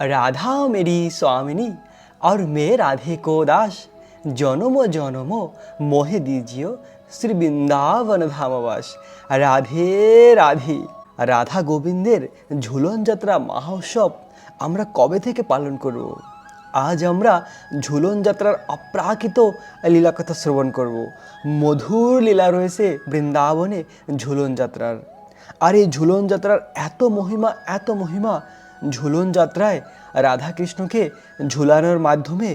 राधा मेरी स्वामिनी और मैं राधे को दास, जन्म जन्म मोहे दीजियो শ্রী বৃন্দাবন ধামবাস। রাধে রাধে। রাধা গোবিন্দের ঝুলন যাত্রা মহোৎসব আমরা কবে থেকে পালন করব? আজ আমরা ঝুলন যাত্রার অপ্রাকৃত লীলা কথা শ্রবণ করব। মধুর লীলা রয়েছে বৃন্দাবনে ঝুলন যাত্রার। আর এই ঝুলন যাত্রার এত মহিমা ঝুলন যাত্রায় রাধাকৃষ্ণকে ঝুলানোর মাধ্যমে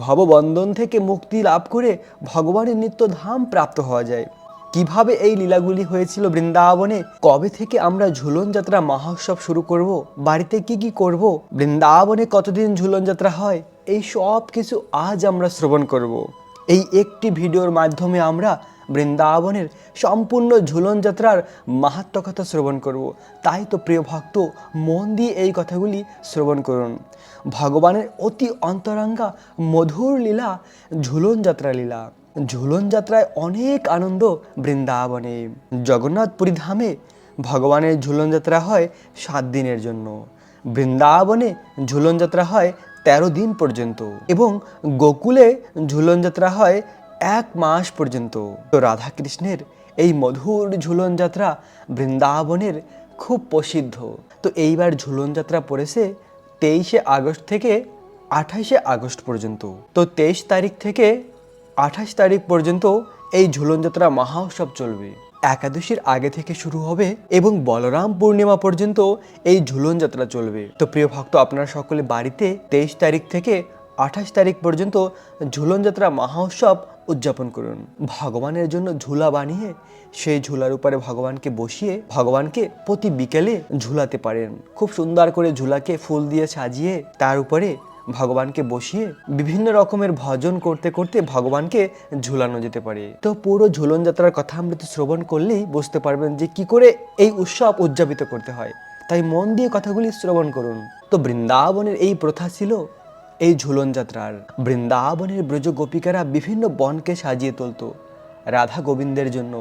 ভববন্ধন থেকে মুক্তি লাভ করে ভগবানের নিত্যধাম প্রাপ্ত হওয়া যায়। কিভাবে এই লীলাগুলি হয়েছিল বৃন্দাবনে, কবে থেকে আমরা ঝুলন যাত্রা মহোৎসব শুরু করব, বাড়িতে কি করব, বৃন্দাবনে কতদিন ঝুলন যাত্রা হয়, এই সব কিছু আজ আমরা শ্রবণ করব। এই একটি ভিডিওর মাধ্যমে আমরা বৃন্দাবনের সম্পূর্ণ ঝুলন যাত্রার মাহাত্ম্য কথা শ্রবণ করব। তাই তো প্রিয় ভক্ত, মন দিয়ে এই কথাগুলি শ্রবণ করুন। ভগবানের অতি অন্তরঙ্গা মধুর লীলা ঝুলন যাত্রা লীলা। ঝুলন যাত্রায় অনেক আনন্দ বৃন্দাবনে। জগন্নাথপুরী ধামে ভগবানের ঝুলন যাত্রা হয় 7 দিনের জন্য। বৃন্দাবনে ঝুলন যাত্রা হয় 13 দিন পর্যন্ত এবং গোকুলে ঝুলন যাত্রা হয় 1 মাস পর্যন্ত। তো রাধাকৃষ্ণের এই মধুর ঝুলন যাত্রা বৃন্দাবনের খুব প্রসিদ্ধ। তো এইবার ঝুলন যাত্রা পড়েছে 23শে আগস্ট থেকে 28শে আগস্ট পর্যন্ত। তো 23 তারিখ থেকে 28 তারিখ পর্যন্ত এই ঝুলন যাত্রা মহোৎসব চলবে। একাদশীর আগে থেকে শুরু হবে এবং বলরাম পূর্ণিমা পর্যন্ত এই ঝুলন যাত্রা চলবে। তো প্রিয় ভক্ত, আপনারা সকলে বাড়িতে 23 তারিখ থেকে 28 তারিখ পর্যন্ত ঝুলন যাত্রা মহোৎসব উদযাপন করুন। ভগবানের জন্য ঝুলা বানিয়ে সেই ঝুলার উপরে ভগবানকে বসিয়ে ভগবানকে প্রতি বিকেলে ঝুলাতে পারেন। খুব সুন্দর করে ঝুলাকে ফুল দিয়ে সাজিয়ে তার উপরে ভগবানকে বসিয়ে বিভিন্ন রকমের ভজন করতে করতে ভগবানকে ঝুলানো যেতে পারে। তো পুরো ঝুলন যাত্রার কথা আমরা তো শ্রবণ করলেই বুঝতে পারবেন যে কি করে এই উৎসব উদযাপিত করতে হয়। তাই মন দিয়ে কথাগুলি শ্রবণ করুন। তো বৃন্দাবনের এই প্রথা ছিল এই ঝুলন যাত্রার। বৃন্দাবনের ব্রজ গোপিকারা বিভিন্ন বনকে সাজিয়ে তুলতো রাধা গোবিন্দের জন্য,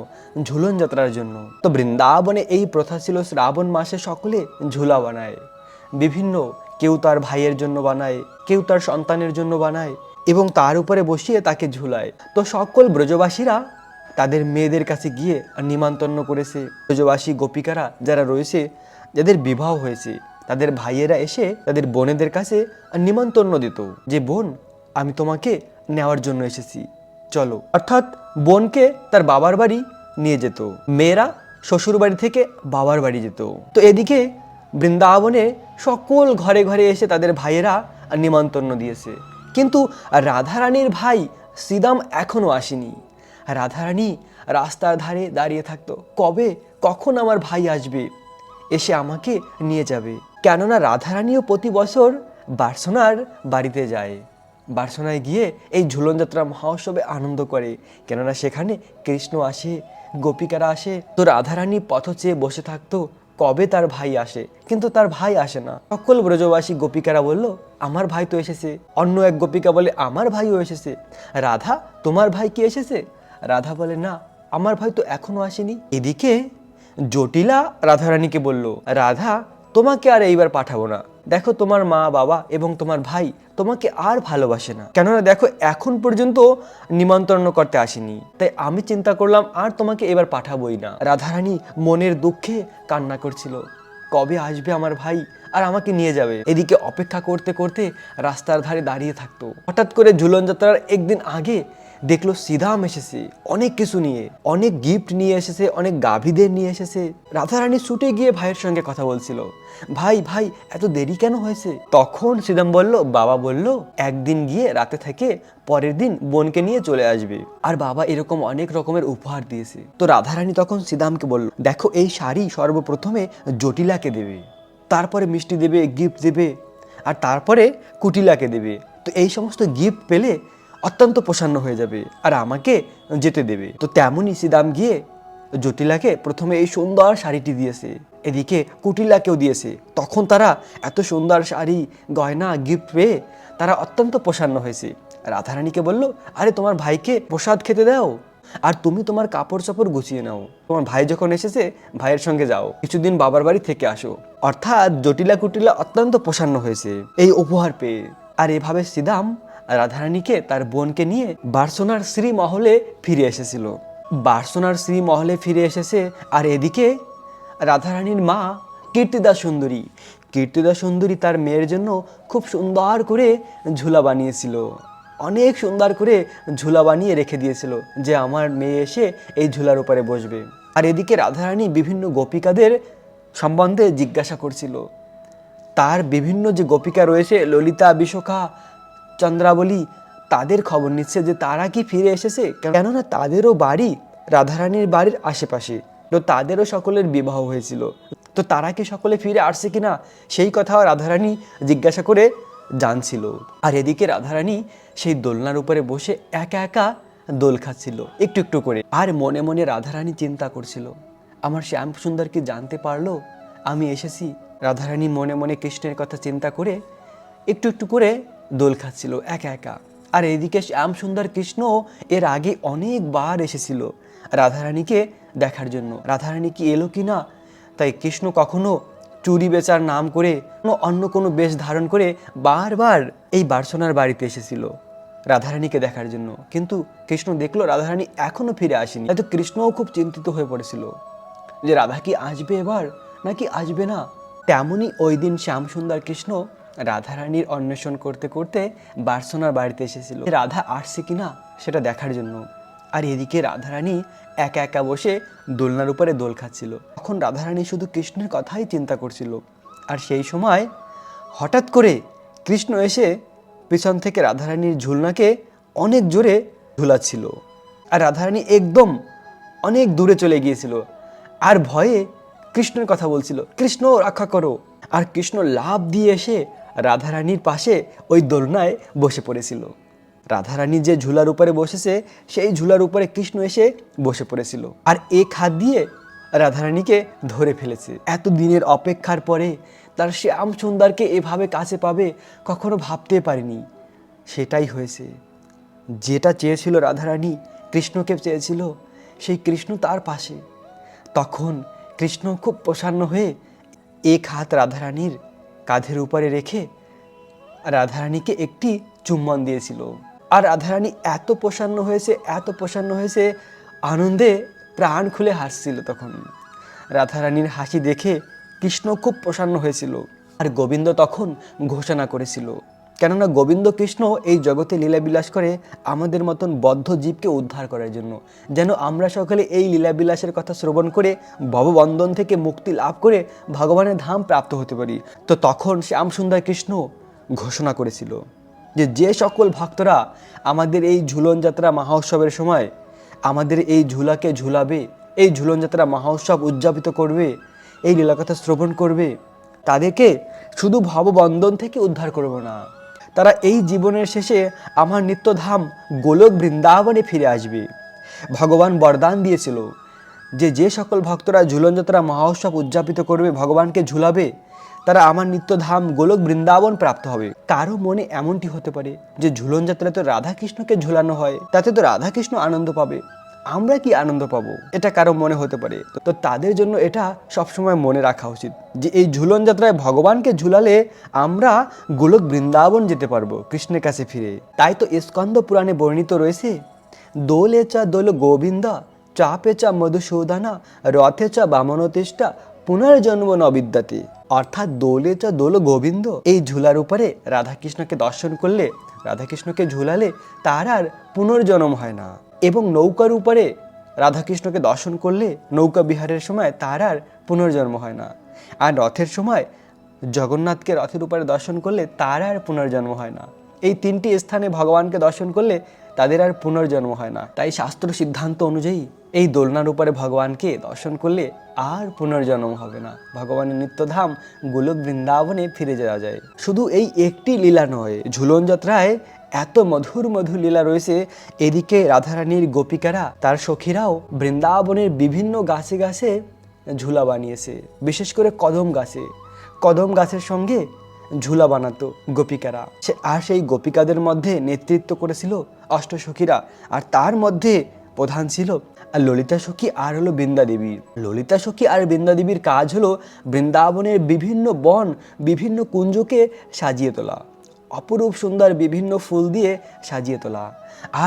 ঝুলন যাত্রার জন্য। তো বৃন্দাবনে এই প্রথা ছিল শ্রাবণ মাসে সকলে ঝুলা বানায়। বিভিন্ন, কেউ তার ভাইয়ের জন্য বানায়, কেউ তার সন্তানের জন্য বানায় এবং তার উপরে বসিয়ে তাকে ঝুলায়। তো সকল ব্রজবাসীরা তাদের মেয়েদের কাছে গিয়ে নিমন্ত্রণ করেছে। ব্রজবাসী গোপিকারা যারা রয়েছে, যাদের বিবাহ হয়েছে, তাদের ভাইয়েরা এসে তাদের বোনেদের কাছে নিমন্ত্রণ দিত যে বোন, আমি তোমাকে নেওয়ার জন্য এসেছি, চলো। অর্থাৎ বোনকে তার বাবার বাড়ি নিয়ে যেত, মেয়েরা শ্বশুর বাড়ি থেকে বাবার বাড়ি যেত। তো এদিকে বৃন্দাবনে সকল ঘরে ঘরে এসে তাদের ভাইয়েরা নিমন্ত্রণ দিয়েছে। কিন্তু রাধারানীর ভাই শ্রীদাম এখনো আসেনি। রাধারানী রাস্তার ধারে দাঁড়িয়ে থাকতো, কখন আমার ভাই আসবে, এসে আমাকে নিয়ে যাবে। কেননা রাধারানীও প্রতি বছর বার্সনার বাড়িতে যায়। বার্সনায় গিয়ে এই ঝুলন যাত্রা মহোৎসবে আনন্দ করে, কেননা সেখানে কৃষ্ণ আসে, গোপিকারা আসে। তো রাধারানী পথ চেয়ে বসে থাকতো কবে তার ভাই আসে, কিন্তু তার ভাই আসে না। সকল ব্রজবাসী গোপিকারা বলল, আমার ভাই তো এসেছে। অন্য এক গোপিকা বলে, আমার ভাইও এসেছে। রাধা, তোমার ভাই কি এসেছে? রাধা বলে, না, আমার ভাই তো এখনো আসেনি। এদিকে জটিলা রাধারানীকে বলল, রাধা, তোমাকে আর এইবার পাঠাবো না। দেখো, তোমার মা বাবা এবং তোমার ভাই তোমাকে আর ভালোবাসে না, কেননা দেখো এখন পর্যন্ত নিমন্ত্রণ করতে আসেনি। তাই আমি চিন্তা করলাম আর তোমাকে এবার পাঠাবোই না। রাধারানী মনের দুঃখে কান্না করছিল, কবে আসবে আমার ভাই আর আমাকে নিয়ে যাবে। এদিকে অপেক্ষা করতে করতে রাস্তার ধারে দাঁড়িয়ে থাকতো। হঠাৎ করে ঝুলন যাত্রার একদিন আগে দেখলো শ্রীদাম এসেছে অনেক কিছু নিয়ে, অনেক গিফট নিয়ে এসেছে, অনেক গাভীদের নিয়ে এসেছে। রাধারানী ছুটে গিয়ে ভাইয়ের সঙ্গে কথা বলছিল, ভাই ভাই এত দেরি কেন হয়েছে? তখন শ্রীদাম বলল, বাবা বলল একদিন গিয়ে রাতে থেকে পরের দিন বোনকে নিয়ে চলে আসবে, আর বাবা এরকম অনেক রকমের উপহার দিয়েছে। তো রাধারানী তখন শ্রীদামকে বলল, দেখো, এই শাড়ি সর্বপ্রথমে জটিলাকে দেবে, তারপরে মিষ্টি দেবে, গিফট দেবে, আর তারপরে কুটিলাকে দেবে। তো এই সমস্ত গিফট পেলে অত্যন্ত প্রসন্ন হয়ে যাবে আর আমাকে যেতে দেবে। তো তেমনই শ্রীদাম গিয়ে জটিলাকে প্রথমে এই সুন্দর শাড়িটি দিয়েছে, এদিকে কুটিলাকেও দিয়েছে। তখন তারা এত সুন্দর শাড়ি, গয়না, গিফট পেয়ে তারা অত্যন্ত প্রসন্ন হয়েছে। রাধারানীকে বলল, আরে তোমার ভাইকে প্রসাদ খেতে দাও। আর তুমি তোমার কাপড় চাপড় গুছিয়ে নাও, তোমার ভাই যখন এসেছে ভাইয়ের সঙ্গে যাও, কিছুদিন বাবার বাড়ি থেকে আসো। অর্থাৎ জটিলা কুটিলা অত্যন্ত প্রসন্ন হয়েছে এই উপহার পেয়ে। আর এভাবে শ্রীদাম রাধারানীকে তার বোনকে নিয়ে বার্সোনার শ্রীমহলে ফিরে এসেছিল। বার্সোনার শ্রীমহলে ফিরে এসেছে। আর এদিকে রাধারানীর মা কীর্তিদা সুন্দরী, কীর্তিদা সুন্দরী তার মেয়ের জন্য খুব সুন্দর করে ঝুলা বানিয়েছিল, অনেক সুন্দর করে ঝুলা বানিয়ে রেখে দিয়েছিল যে আমার মেয়ে এসে এই ঝুলার উপরে বসবে। আর এদিকে রাধারানী বিভিন্ন গোপিকাদের সম্বন্ধে জিজ্ঞাসা করছিল। তার বিভিন্ন যে গোপিকা রয়েছে, ললিতা, বিশাখা, চন্দ্রাবলী, তাদের খবর নিচ্ছে যে তারা কি ফিরে এসেছে, কেননা তাদেরও বাড়ি রাধারানীর বাড়ির আশেপাশে, তো তাদেরও সকলের বিবাহ হয়েছিল, তো তারা কি সকলে ফিরে আসছে কিনা সেই কথাও রাধারানী জিজ্ঞাসা করে জানছিল। আর এদিকে রাধারানী সেই দোলনার উপরে বসে একা একা দোল খাচ্ছিল একটু একটু করে। আর মনে মনে রাধারানী চিন্তা করছিল, আমার শ্যাম সুন্দর কি জানতে পারলো আমি এসেছি। রাধারানী মনে মনে কৃষ্ণের কথা চিন্তা করে একটু একটু করে দোল খাচ্ছিল একা একা। আর এদিকে শ্যাম সুন্দর কৃষ্ণ এর আগে অনেকবার এসেছিল রাধারানীকে দেখার জন্য, রাধারানী কি এলো কি না। তাই কৃষ্ণ কখনো চুরি বেচার নাম করে অন্য কোনো বেশ ধারণ করে বারবার এই বার্সোনার বাড়িতে এসেছিল রাধারানীকে দেখার জন্য। কিন্তু কৃষ্ণ দেখলো রাধারানী এখনো ফিরে আসেনি। তাই তো কৃষ্ণও খুব চিন্তিত হয়ে পড়েছিল যে রাধা কি আসবে এবার নাকি আসবে না। তেমনই ওই দিন শ্যাম সুন্দর কৃষ্ণ রাধারানীর অন্বেষণ করতে করতে বার্সোনার বাড়িতে এসেছিল, রাধা আসছে কিনা সেটা দেখার জন্য। আর এদিকে রাধারানী একা একা বসে দোলনার উপরে দোল খাচ্ছিল। তখন রাধারানী শুধু কৃষ্ণের কথাই চিন্তা করছিল। আর সেই সময় হঠাৎ করে কৃষ্ণ এসে পিছন থেকে রাধারানীর ঝুলনাকে অনেক জোরে ঝুলাচ্ছিল। আর রাধারানী একদম অনেক দূরে চলে গিয়েছিল আর ভয়ে কৃষ্ণের কথা বলছিল, কৃষ্ণ রক্ষা করো। আর কৃষ্ণ লাফ দিয়ে এসে রাধারানীর পাশে ওই দোলনায় বসে পড়েছিল। রাধারানী যে ঝুলার উপরে বসেছে সেই ঝুলার উপরে কৃষ্ণ এসে বসে পড়েছিল আর এক হাত দিয়ে রাধারানীকে ধরে ফেলেছে। এত দিনের অপেক্ষার পরে তার শ্যাম সুন্দরকে এভাবে কাছে পাবে কখনো ভাবতে পারেনি। সেটাই হয়েছে, যেটা চেয়েছিল রাধারানী, কৃষ্ণকে চেয়েছিল, সেই কৃষ্ণ তার পাশে। তখন কৃষ্ণ খুব প্রসন্ন হয়ে এক হাত রাধারানীর কাঁধের উপরে রেখে রাধারানীকে একটি চুম্বন দিয়েছিল। আর রাধারানী এত প্রসন্ন হয়েছে, এত প্রসন্ন হয়েছে, আনন্দে প্রাণ খুলে হাসছিল। তখন রাধারানীর হাসি দেখে কৃষ্ণ খুব প্রসন্ন হয়েছিল। আর গোবিন্দ তখন ঘোষণা করেছিল, কেননা গোবিন্দ কৃষ্ণ এই জগতে লীলাবিলাস করে আমাদের মতন বদ্ধ জীবকে উদ্ধার করার জন্য, যেন আমরা সকলে এই লীলাবিলাসের কথা শ্রবণ করে ভববন্ধন থেকে মুক্তি লাভ করে ভগবানের ধাম প্রাপ্ত হতে পারি। তো তখন শ্যাম সুন্দর কৃষ্ণ ঘোষণা করেছিল যে যে সকল ভক্তরা আমাদের এই ঝুলন যাত্রা মহোৎসবের সময় আমাদের এই ঝুলাকে ঝুলাবে, এই ঝুলন যাত্রা মহোৎসব উদযাপিত করবে, এই লীলাকথা শ্রবণ করবে, তাদেরকে শুধু ভববন্ধন থেকে উদ্ধার করব না, তারা এই জীবনের শেষে আমার নিত্যধাম গোলক বৃন্দাবনে ফিরে আসবে। ভগবান বরদান দিয়েছিল যে যে সকল ভক্তরা ঝুলন যাত্রা মহোৎসব উদযাপিত করবে, ভগবানকে ঝুলাবে, তারা আমার নিত্যধাম গোলক বৃন্দাবন প্রাপ্ত হবে। কারো মনে এমনটি হতে পারে যে ঝুলন যাত্রায় তো রাধাকৃষ্ণকে ঝুলানো হয়, তাতে তো রাধাকৃষ্ণ আনন্দ পাবে, আমরা কি আনন্দ পাবো, এটা কারো মনে হতে পারে। তো তাদের জন্য এটা সবসময় মনে রাখা উচিত যে এই ঝুলন যাত্রায় ভগবানকে ঝুলালে আমরা গোলক বৃন্দাবন যেতে পারবো কৃষ্ণের কাছে ফিরে। তাই তো স্কন্দ পুরাণে বর্ণিত রয়েছে, দোলে চা দোল গোবিন্দা, চাপে চা মধুসূদনা, রথে চা বামনতিষ্ঠা, পুনর্জন্ম নবিদ্যাতে। অর্থাৎ দোলে চা দোল গোবিন্দ, এই ঝুলার উপরে রাধাকৃষ্ণকে দর্শন করলে, রাধাকৃষ্ণকে ঝুলালে তার আর পুনর্জন্ম হয় না। এবং নৌকার উপরে রাধাকৃষ্ণকে দর্শন করলে নৌকা বিহারের সময় তার আর পুনর্জন্ম হয় না। আর রথের সময় জগন্নাথকে রথের উপরে দর্শন করলে তার আর পুনর্জন্ম হয় না। এই তিনটি স্থানে ভগবানকে দর্শন করলে তাদের আর পুনর্জন্ম হয় না। তাই শাস্ত্র সিদ্ধান্ত অনুযায়ী এই দোলনার উপরে ভগবানকে দর্শন করলে আর পুনর্জন্ম হবে না, ভগবানের নিত্যধাম গোলক বৃন্দাবনে ফিরে যাওয়া যায়। শুধু এই একটি লীলা নয়, ঝুলন যাত্রায় এত মধুর মধুর লীলা রয়েছে। এদিকে রাধারানীর গোপিকারা, তার সখীরাও বৃন্দাবনের বিভিন্ন গাছে গাছে ঝুলা বানিয়েছে, বিশেষ করে কদম গাছে, কদম গাছের সঙ্গে ঝুলা বানাতো গোপিকারা। আর সেই গোপিকাদের মধ্যে নেতৃত্ব করেছিল অষ্টসখীরা। আর তার মধ্যে প্রধান ছিল, আর ললিতা সখী আর হলো বৃন্দা দেবীর। ললিতা সখী আর বৃন্দা দেবীর কাজ হলো বৃন্দাবনের বিভিন্ন বন, বিভিন্ন কুঞ্জকে সাজিয়ে তোলা, অপরূপ সুন্দর বিভিন্ন ফুল দিয়ে সাজিয়ে তোলা,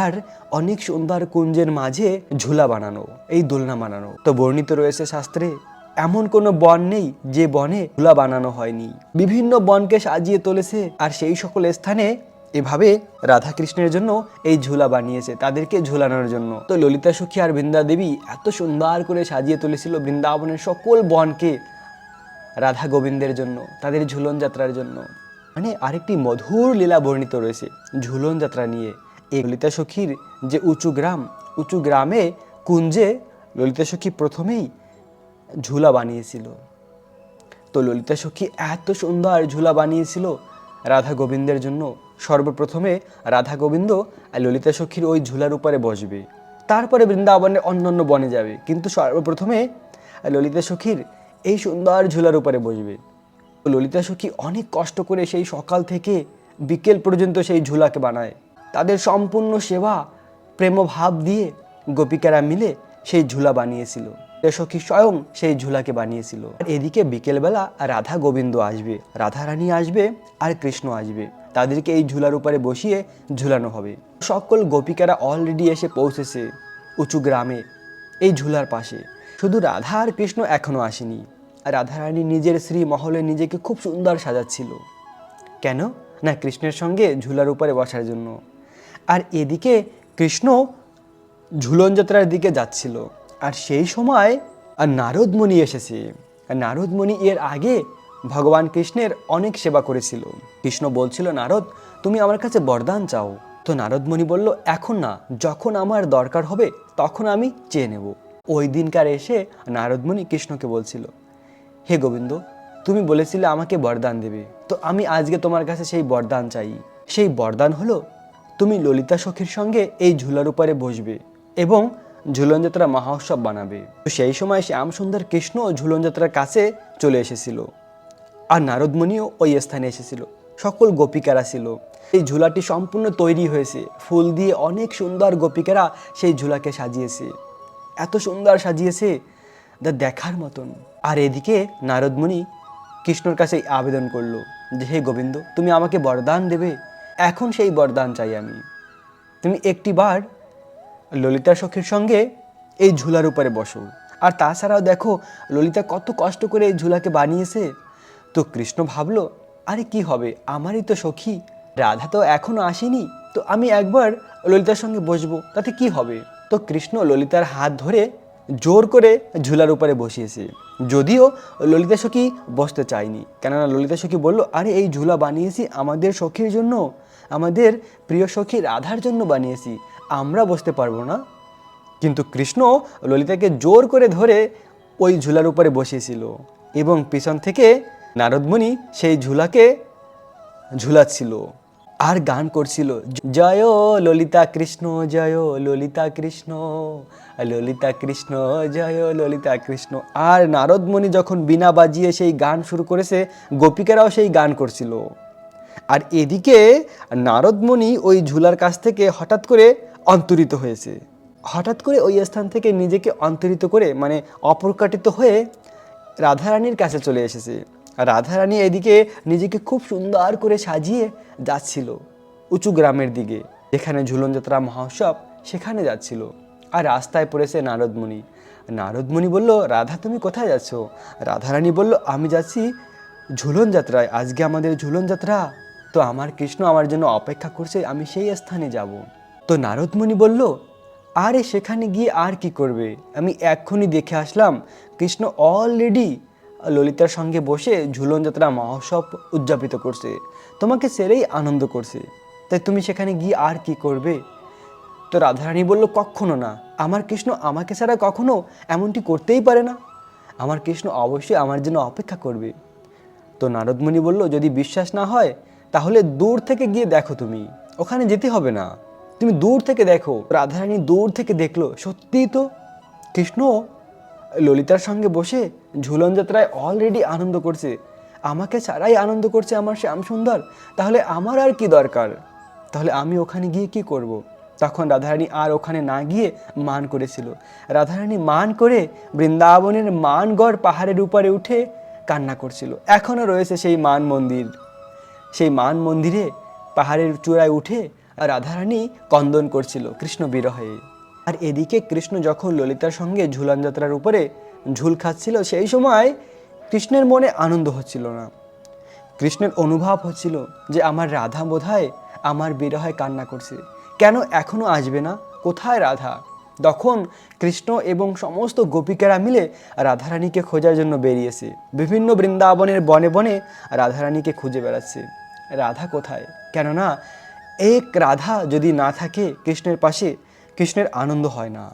আর অনেক সুন্দর কুঞ্জের মাঝে ঝুলা বানানো, এই দোলনা বানানো। তো বর্ণিত রয়েছে শাস্ত্রে, এমন কোনো বন নেই যে বনে ঝুলা বানানো হয়নি। বিভিন্ন বনকে সাজিয়ে তুলেছে, আর সেই সকল স্থানে এভাবে রাধাকৃষ্ণের জন্য এই ঝুলা বানিয়েছে, তাদেরকে ঝুলানোর জন্য। তো ললিতা সখী আর বৃন্দা দেবী এত সুন্দর করে সাজিয়ে তুলেছিল বৃন্দাবনের সকল বনকে রাধা গোবিন্দের জন্য, তাদের ঝুলন যাত্রার জন্য। মানে আরেকটি মধুর লীলা বর্ণিত রয়েছে ঝুলন যাত্রা নিয়ে। এই ললিতা সখীর যে উঁচু গ্রামে কুঞ্জে ললিতা সখী প্রথমেই ঝুলা বানিয়েছিল। তো ললিতা সখী এত সুন্দর ঝুলা বানিয়েছিল রাধা গোবিন্দের জন্য। সর্বপ্রথমে রাধা গোবিন্দ আর ললিতা সখীর ওই ঝুলার উপরে বসবে, তারপরে বৃন্দাবনের অন্যান্য বনে যাবে, কিন্তু সর্বপ্রথমে ললিতা সখীর এই সুন্দর ঝুলার উপরে বসবে। ললিতা সখী অনেক কষ্ট করে সেই সকাল থেকে বিকেল পর্যন্ত সেই ঝুলাকে বানায়। তাদের সম্পূর্ণ সেবা প্রেমভাব দিয়ে গোপিকারা মিলে সেই ঝুলা বানিয়েছিল। সখী স্বয়ং সেই ঝুলাকে বানিয়েছিল। আর এদিকে বিকেলবেলা রাধা গোবিন্দ আসবে, রাধা রানী আসবে, আর কৃষ্ণ আসবে। তাদেরকে এই ঝুলার উপরে বসিয়ে ঝুলানো হবে। সকল গোপিকারা অলরেডি এসে পৌঁছেছে উঁচু গ্রামে এই ঝুলার পাশে। শুধু রাধা আর কৃষ্ণ এখনো আসেনি। রাধারানী নিজের শ্রী মহলে নিজেকে খুব সুন্দর সাজাচ্ছিল। কেন না, কৃষ্ণের সঙ্গে ঝুলার উপরে বসার জন্য। আর এদিকে কৃষ্ণ ঝুলন যাত্রার দিকে যাচ্ছিল। আর সেই সময় নারদমণি এসেছে। নারদমণি এর আগে ভগবান কৃষ্ণের অনেক সেবা করেছিল। কৃষ্ণ বলছিল, নারদ তুমি আমার কাছে বরদান চাও। তো নারদমণি বলল, এখন না, যখন আমার দরকার হবে তখন আমি চেয়ে নেব। ওই দিনকার এসে নারদমণি কৃষ্ণকে বলছিল, হে গোবিন্দ, তুমি বলেছিলে আমাকে বরদান দেবে, তো আমি আজকে তোমার কাছে সেই বরদান চাই। সেই বরদান হলো তুমি ললিতা সখীর সঙ্গে এই ঝুলার উপরে বসবে এবং ঝুলন যাত্রা মহোৎসব বানাবে। তো সেই সময় শ্যাম সুন্দর কৃষ্ণ ঝুলন যাত্রার কাছে চলে এসেছিল, আর নারদমণিও ওই স্থানে এসেছিল। সকল গোপিকারা ছিল। এই ঝুলাটি সম্পূর্ণ তৈরি হয়েছে ফুল দিয়ে। অনেক সুন্দর গোপিকারা সেই ঝুলাকে সাজিয়েছে, এত সুন্দর সাজিয়েছে যা দেখার মতন। আর এদিকে নারদমণি কৃষ্ণর কাছে আবেদন করলো যে, হে গোবিন্দ, তুমি আমাকে বরদান দেবে, এখন সেই বরদান চাই আমি। তুমি একটিবার ললিতা সখীর সঙ্গে এই ঝুলার উপরে বসো। আর তাছাড়াও দেখো ললিতা কত কষ্ট করে এই ঝুলাকে বানিয়েছে। তো কৃষ্ণ ভাবলো, আরে কি হবে, আমারই তো সখী, রাধা তো এখনো আসেনি, তো আমি একবার ললিতার সঙ্গে বসবো, তাতে কি হবে। তো কৃষ্ণ ললিতার হাত ধরে জোর করে ঝুলার উপরে বসিয়েছে। যদিও ললিতা সখী বসতে চায়নি, কেননা ললিতা সখী বলল, আরে এই ঝুলা বানিয়েছি আমাদের সখীর জন্য, আমাদের প্রিয় সখী রাধার জন্য বানিয়েছি, আমরা বসতে পারবো না। কিন্তু কৃষ্ণ ললিতাকে জোর করে ধরে ওই ঝুলার উপরে বসিয়েছিল এবং পিছন থেকে নারদমণি সেই ঝুলাকে ঝুলাচ্ছিল আর গান করছিল, জয় ললিতা কৃষ্ণ, জয় ললিতা কৃষ্ণ, ললিতা কৃষ্ণ, জয় ললিতা কৃষ্ণ। আর নারদমণি যখন বীণা বাজিয়ে সেই গান শুরু করেছে, গোপিকারাও সেই গান করছিল। আর এদিকে নারদমণি ওই ঝুলার কাছ থেকে হঠাৎ করে অন্তরিত হয়েছে। হঠাৎ করে ওই স্থান থেকে নিজেকে অন্তরিত করে, মানে অপ্রকাটিত হয়ে রাধারানীর কাছে চলে এসেছে। আর রাধারানী এদিকে নিজেকে খুব সুন্দর করে সাজিয়ে যাচ্ছিল উঁচু গ্রামের দিকে, যেখানে ঝুলন যাত্রা মহোৎসব, সেখানে যাচ্ছিল। আর রাস্তায় পড়েছে নারদমণি। নারদমণি বলল, রাধা তুমি কোথায় যাচ্ছ? রাধারানী বলল, আমি যাচ্ছি ঝুলন যাত্রায়, আজকে আমাদের ঝুলন যাত্রা, তো আমার কৃষ্ণ আমার জন্য অপেক্ষা করছে, আমি সেই স্থানে যাব। তো নারদমণি বলল, আরে সেখানে গিয়ে আর কি করবে, আমি এক্ষুনি দেখে আসলাম কৃষ্ণ অলরেডি ললিতার সঙ্গে বসে ঝুলন যাত্রা মহোৎসব উদযাপিত করছে, তোমাকে সেরেই আনন্দ করছে, তাই তুমি সেখানে গিয়ে আর কি করবে। তো রাধারানী বলল, কখনো না, আমার কৃষ্ণ আমাকে ছাড়া কখনো এমনটি করতেই পারে না, আমার কৃষ্ণ অবশ্যই আমার জন্য অপেক্ষা করবে। তো নারদমণি বলল, যদি বিশ্বাস না হয় তাহলে দূর থেকে গিয়ে দেখো, তুমি ওখানে যেতে হবে না, তুমি দূর থেকে দেখো। রাধারানী দূর থেকে দেখলো, সত্যিই তো কৃষ্ণ ললিতার সঙ্গে বসে ঝুলন যাত্রায় অলরেডি আনন্দ করছে, আমাকে ছাড়াই আনন্দ করছে আমার শ্যাম সুন্দর, তাহলে আমার আর কি দরকার, তাহলে আমি ওখানে গিয়ে কি করব। তখন রাধারানী আর ওখানে না গিয়ে মান করেছিল। রাধারানী মান করে বৃন্দাবনের মানগড় পাহাড়ের উপরে উঠে কান্না করছিল। এখনও রয়েছে সেই মান মন্দির। সেই মান মন্দিরে পাহাড়ের চূড়ায় উঠে রাধারানী কন্দন করছিল কৃষ্ণ বিরহে। আর এদিকে কৃষ্ণ যখন ললিতার সঙ্গে ঝুলন যাত্রার উপরে ঝুল খাচ্ছিল, সেই সময় কৃষ্ণের মনে আনন্দ হচ্ছিল না। কৃষ্ণের অনুভব হচ্ছিল যে আমার রাধা বোধহয় আমার বিরহে কান্না করছে, কেন এখনো আসবে না, কোথায় রাধা? তখন কৃষ্ণ এবং সমস্ত গোপিকারা মিলে রাধারানীকে খোঁজার জন্য বেরিয়েছে। বিভিন্ন বৃন্দাবনের বনে বনে রাধারানীকে খুঁজে বেড়াচ্ছে। রাধা কোথায়? কেননা এক রাধা যদি না থাকে কৃষ্ণের পাশে, কৃষ্ণের আনন্দ হয় না।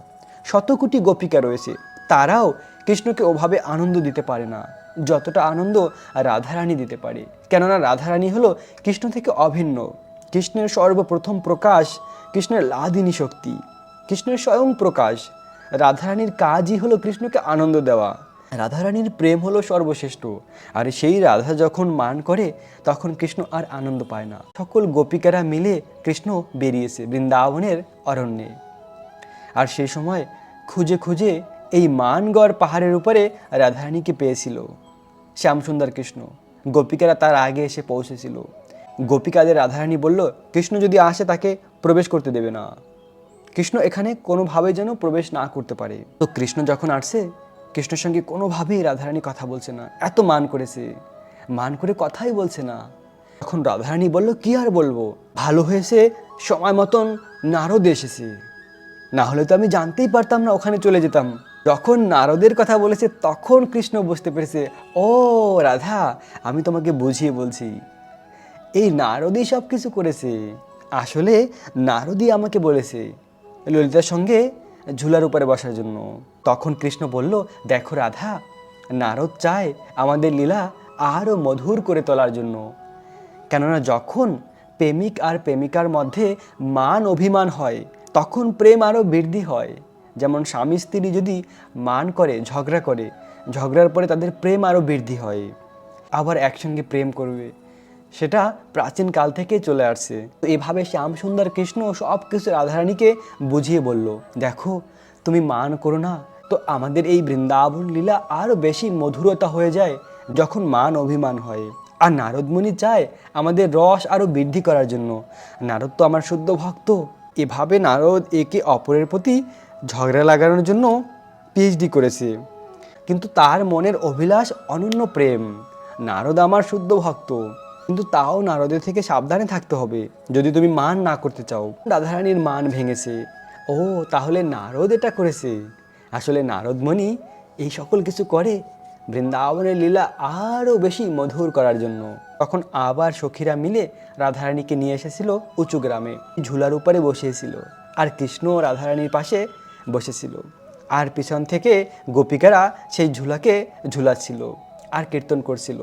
শত কোটি গোপিকা রয়েছে, তারাও কৃষ্ণকে ওভাবে আনন্দ দিতে পারে না যতটা আনন্দ রাধারানী দিতে পারে। কেননা রাধারানী হলো কৃষ্ণ থেকে অভিন্ন, কৃষ্ণের সর্বপ্রথম প্রকাশ, কৃষ্ণের লাদিনী শক্তি, কৃষ্ণের স্বয়ং প্রকাশ। রাধারানীর কাজই হলো কৃষ্ণকে আনন্দ দেওয়া। রাধারানীর প্রেম হলো সর্বশ্রেষ্ঠ। আর সেই রাধা যখন মান করে তখন কৃষ্ণ আর আনন্দ পায় না। সকল গোপিকারা মিলে কৃষ্ণ বেরিয়েছে বৃন্দাবনের অরণ্যে। আর সেই সময় খুঁজে খুঁজে এই মানগড় পাহাড়ের উপরে রাধারানীকে পেয়েছিল শ্যামসুন্দর কৃষ্ণ। গোপিকারা তার আগে এসে পৌঁছেছিল। গোপিকাদের রাধারানী বলল, কৃষ্ণ যদি আসে তাকে প্রবেশ করতে দেবে না, কৃষ্ণ এখানে কোনোভাবে যেন প্রবেশ না করতে পারে। তো কৃষ্ণ যখন আসছে, কৃষ্ণের সঙ্গে কোনোভাবেই রাধারানী কথা বলছে না। এত মান করেছে, মান করে কথাই বলছে না। তখন রাধারানী বলল, কি আর বলবো, ভালো হয়েছে সময় মতন নারদ এসেছে, না হলে তো আমি জানতেই পারতাম না, ওখানে চলে যেতাম। যখন নারদের কথা বলেছে তখন কৃষ্ণ বুঝতে পেরেছে, ও রাধা, আমি তোমাকে বুঝিয়ে বলছি, এই নারদই সব কিছু করেছে। আসলে নারদই আমাকে বলেছে ললিতার সঙ্গে ঝুলার উপরে বসার জন্য। তখন কৃষ্ণ বলল, দেখো রাধা, নারদ চায় আমাদের লীলা আরও মধুর করে তোলার জন্য। কেননা যখন প্রেমিক আর প্রেমিকার মধ্যে মান অভিমান হয় তখন প্রেম আরও বৃদ্ধি হয়। যেমন স্বামী স্ত্রী যদি মান করে, ঝগড়া করে, ঝগড়ার পরে তাদের প্রেম আরও বৃদ্ধি হয়, আবার একসঙ্গে প্রেম করবে, সেটা প্রাচীন কাল থেকে চলে আসছে। তো এভাবে শ্যামসুন্দর কৃষ্ণ সব কিছু রাধারানীকে বুঝিয়ে বলল, দেখো তুমি মান করো না তো আমাদের এই বৃন্দাবন লীলা আরও বেশি মধুরতা হয়ে যায় যখন মান অভিমান হয়। আর নারদমুনি চায় আমাদের রস আরও বৃদ্ধি করার জন্য। নারদ তো আমার শুদ্ধ ভক্ত। এভাবে নারদ একে অপরের প্রতি ঝগড়া লাগানোর জন্য পিএইচডি করেছে, কিন্তু তার মনের অভিলাষ অনন্য প্রেম। নারদ আমার শুদ্ধ ভক্ত, কিন্তু তাও নারদের থেকে সাবধানে থাকতে হবে যদি তুমি মান না করতে চাও। রাধারানীর মান ভেঙেছে, ও তাহলে নারদ এটা করেছে। আসলে নারদমণি এই সকল কিছু করে বৃন্দাবনের লীলা আরও বেশি মধুর করার জন্য। তখন আবার সখীরা মিলে রাধারানীকে নিয়ে এসেছিল উঁচু গ্রামে, ঝুলার উপরে বসিয়েছিল, আর কৃষ্ণ রাধারানীর পাশে বসেছিল, আর পিছন থেকে গোপিকারা সেই ঝুলাকে ঝুলাচ্ছিল আর কীর্তন করছিল,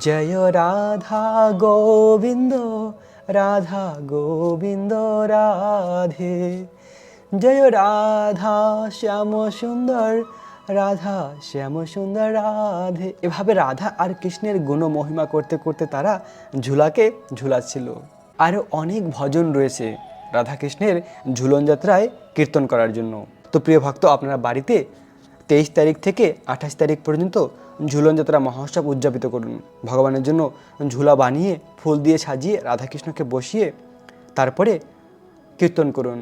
জয় রাধা গোবিন্দ, রাধা গোবিন্দ রাধে, জয় রাধা শ্যাম সুন্দর, রাধা শ্যাম সুন্দর রাধে। এভাবে রাধা আর কৃষ্ণের গুণ মহিমা করতে করতে তারা ঝুলাকে ঝুলাচ্ছিল। আরও অনেক ভজন রয়েছে রাধা কৃষ্ণের ঝুলন যাত্রায় কীর্তন করার জন্য। তো প্রিয় ভক্ত, আপনারা বাড়িতে 23 তারিখ থেকে 28 তারিখ পর্যন্ত ঝুলন যাত্রা মহোৎসব উদযাপিত করুন। ভগবানের জন্য ঝুলা বানিয়ে ফুল দিয়ে সাজিয়ে রাধাকৃষ্ণকে বসিয়ে তারপরে কীর্তন করুন।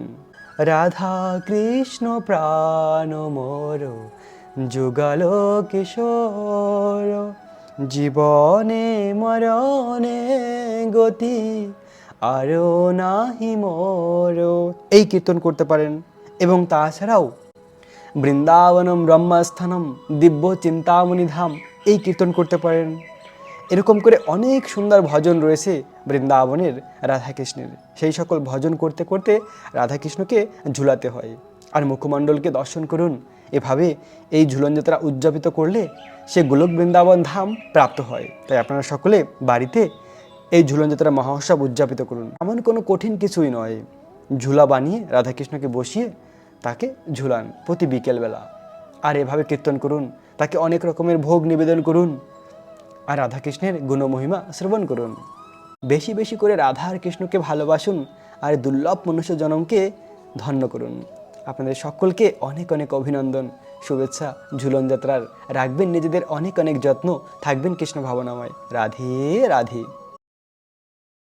রাধা কৃষ্ণ প্রাণ মোর, যুগল কিশোর, জীবনে মরণে গতি আরো নাহি মোর। এই কীর্তন করতে পারেন। এবং তাছাড়াও বৃন্দাবনম ব্রহ্মস্থানম দিব্য চিন্তামণি ধাম, এই কীর্তন করতে পারেন। এরকম করে অনেক সুন্দর ভজন রয়েছে বৃন্দাবনের রাধাকৃষ্ণের। সেই সকল ভজন করতে করতে রাধাকৃষ্ণকে ঝুলাতে হয়। আর মুখমণ্ডলকে দর্শন করুন। এভাবে এই ঝুলন যাত্রা উদযাপিত করলে সে গোলক বৃন্দাবন ধাম প্রাপ্ত হয়। তাই আপনারা সকলে বাড়িতে এই ঝুলন যাত্রা মহোৎসব উদযাপিত করুন। এমন কোনো কঠিন কিছুই নয়। ঝুলা বানিয়ে রাধাকৃষ্ণকে বসিয়ে তাকে ঝুলান প্রতি বিকেলবেলা, আর এভাবে কীর্তন করুন, তাকে অনেক রকমের ভোগ নিবেদন করুন, আর রাধাকৃষ্ণের গুণমহিমা শ্রবণ করুন। বেশি বেশি করে রাধা আর কৃষ্ণকে ভালোবাসুন, আর দুর্লভ মনুষ্য জনমকে ধন্য করুন। আপনাদের সকলকে অনেক অনেক অভিনন্দন, শুভেচ্ছা ঝুলন যাত্রার। রাখবেন নিজেদের অনেক অনেক যত্ন, থাকবেন কৃষ্ণ ভাবনাময়। রাধে রাধে।